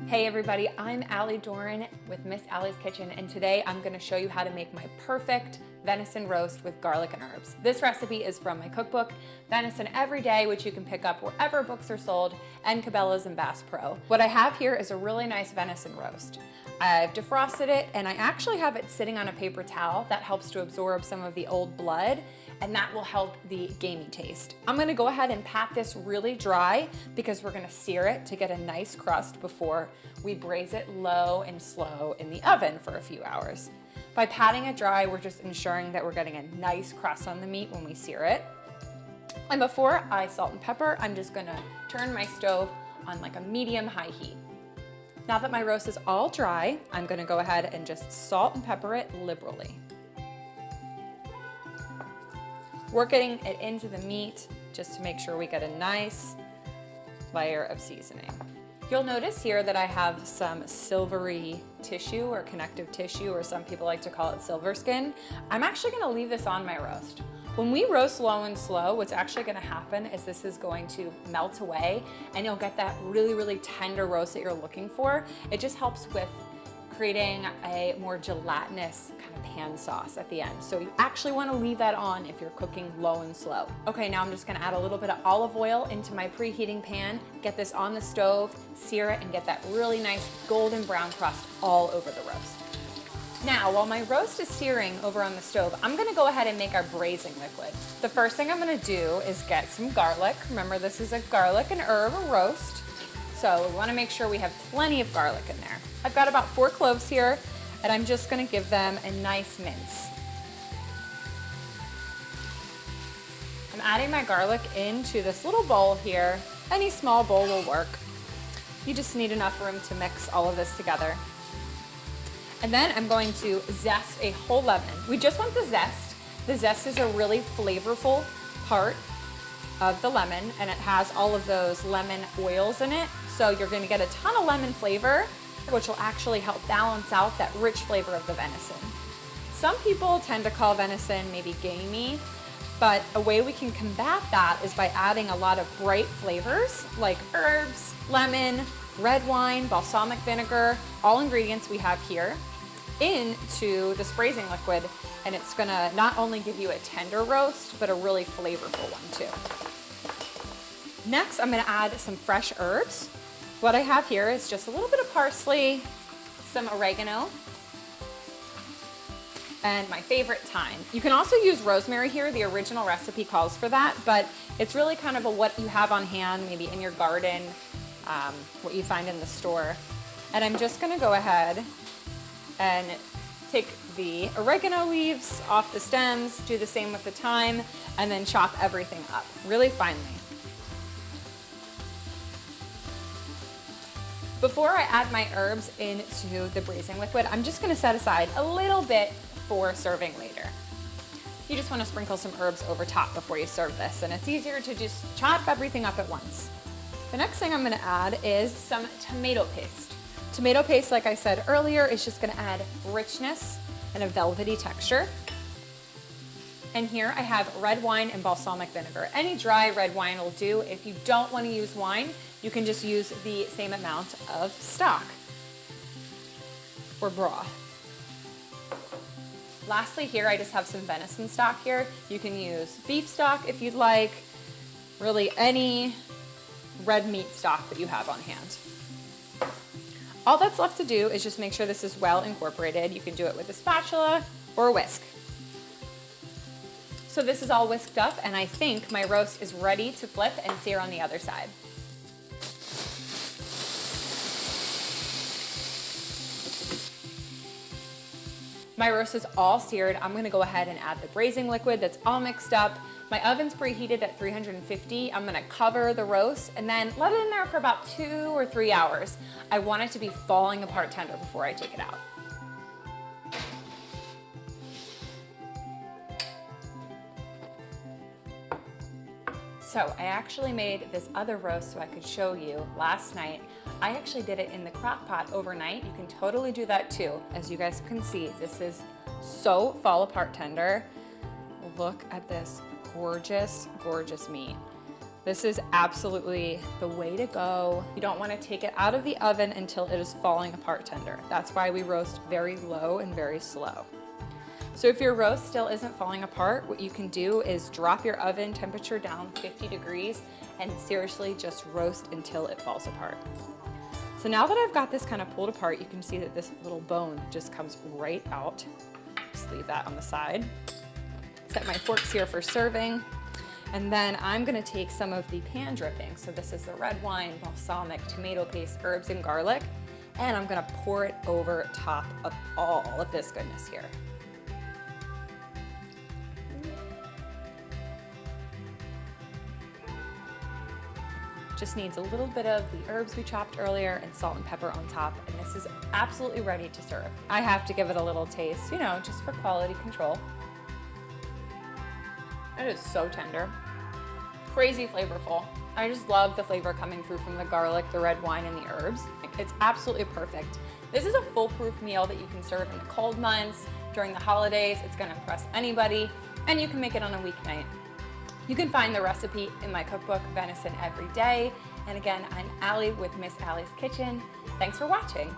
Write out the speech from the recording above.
Hey everybody, I'm Allie Doran with Miss Allie's Kitchen, and today I'm going to show you how to make my perfect venison roast with garlic and herbs. This recipe is from my cookbook, Venison Every Day, which you can pick up wherever books are sold, and Cabela's and Bass Pro. What I have here is a really nice venison roast. I've defrosted it, and I actually have it sitting on a paper towel. That helps to absorb some of the old blood, and that will help the gamey taste. I'm gonna go ahead and pat this really dry because we're gonna sear it to get a nice crust before we braise it low and slow in the oven for a few hours. By patting it dry, we're just ensuring that we're getting a nice crust on the meat when we sear it. And before I salt and pepper, I'm just gonna turn my stove on like a medium-high heat. Now that my roast is all dry, I'm gonna go ahead and just salt and pepper it liberally. Working it into the meat just to make sure we get a nice layer of seasoning. You'll notice here that I have some silvery tissue or connective tissue, or some people like to call it silver skin. I'm actually gonna leave this on my roast. When we roast low and slow, what's actually gonna happen is this is going to melt away and you'll get that really, really tender roast that you're looking for. It just helps with creating a more gelatinous kind of pan sauce at the end. So you actually want to leave that on if you're cooking low and slow. Okay, now I'm just going to add a little bit of olive oil into my preheating pan, get this on the stove, sear it, and get that really nice golden brown crust all over the roast. Now, while my roast is searing over on the stove, I'm gonna go ahead and make our braising liquid. The first thing I'm gonna do is get some garlic. Remember, this is a garlic and herb roast, so we wanna make sure we have plenty of garlic in there. I've got about 4 cloves here, and I'm just gonna give them a nice mince. I'm adding my garlic into this little bowl here. Any small bowl will work. You just need enough room to mix all of this together. And then I'm going to zest a whole lemon. We just want the zest. The zest is a really flavorful part of the lemon, and it has all of those lemon oils in it. So you're gonna get a ton of lemon flavor, which will actually help balance out that rich flavor of the venison. Some people tend to call venison maybe gamey, but a way we can combat that is by adding a lot of bright flavors like herbs, lemon, red wine, balsamic vinegar, all ingredients we have here, into this braising liquid, and it's gonna not only give you a tender roast, but a really flavorful one too. Next, I'm gonna add some fresh herbs. What I have here is just a little bit of parsley, some oregano, and my favorite, thyme. You can also use rosemary here. The original recipe calls for that, but it's really kind of what you have on hand, maybe in your garden, what you find in the store. And I'm just gonna go ahead and take the oregano leaves off the stems, do the same with the thyme, and then chop everything up really finely. Before I add my herbs into the braising liquid, I'm just gonna set aside a little bit for serving later. You just wanna sprinkle some herbs over top before you serve this, and it's easier to just chop everything up at once. The next thing I'm gonna add is some tomato paste. Tomato paste, like I said earlier, is just gonna add richness and a velvety texture. And here I have red wine and balsamic vinegar. Any dry red wine will do. If you don't wanna use wine, you can just use the same amount of stock or broth. Lastly, here I just have some venison stock here. You can use beef stock if you'd like, really any red meat stock that you have on hand. All that's left to do is just make sure this is well incorporated. You can do it with a spatula or a whisk. So this is all whisked up, and I think my roast is ready to flip and sear on the other side. My roast is all seared. I'm gonna go ahead and add the braising liquid that's all mixed up. My oven's preheated at 350. I'm gonna cover the roast and then let it in there for about 2 or 3 hours. I want it to be falling apart tender before I take it out. So I actually made this other roast so I could show you last night. I actually did it in the crock pot overnight. You can totally do that too. As you guys can see, this is so fall apart tender. Look at this gorgeous, gorgeous meat. This is absolutely the way to go. You don't want to take it out of the oven until it is falling apart tender. That's why we roast very low and very slow. So if your roast still isn't falling apart, what you can do is drop your oven temperature down 50 degrees and seriously just roast until it falls apart. So now that I've got this kind of pulled apart, you can see that this little bone just comes right out. Just leave that on the side. Set my forks here for serving. And then I'm gonna take some of the pan dripping. So this is the red wine, balsamic, tomato paste, herbs, and garlic. And I'm gonna pour it over top of all of this goodness here. Just needs a little bit of the herbs we chopped earlier and salt and pepper on top, and this is absolutely ready to serve. I have to give it a little taste, you know, just for quality control. It is so tender, crazy flavorful. I just love the flavor coming through from the garlic, the red wine, and the herbs. It's absolutely perfect. This is a foolproof meal that you can serve in the cold months, during the holidays. It's gonna impress anybody, and you can make it on a weeknight. You can find the recipe in my cookbook, Venison Every Day. And again, I'm Allie with Miss Allie's Kitchen. Thanks for watching.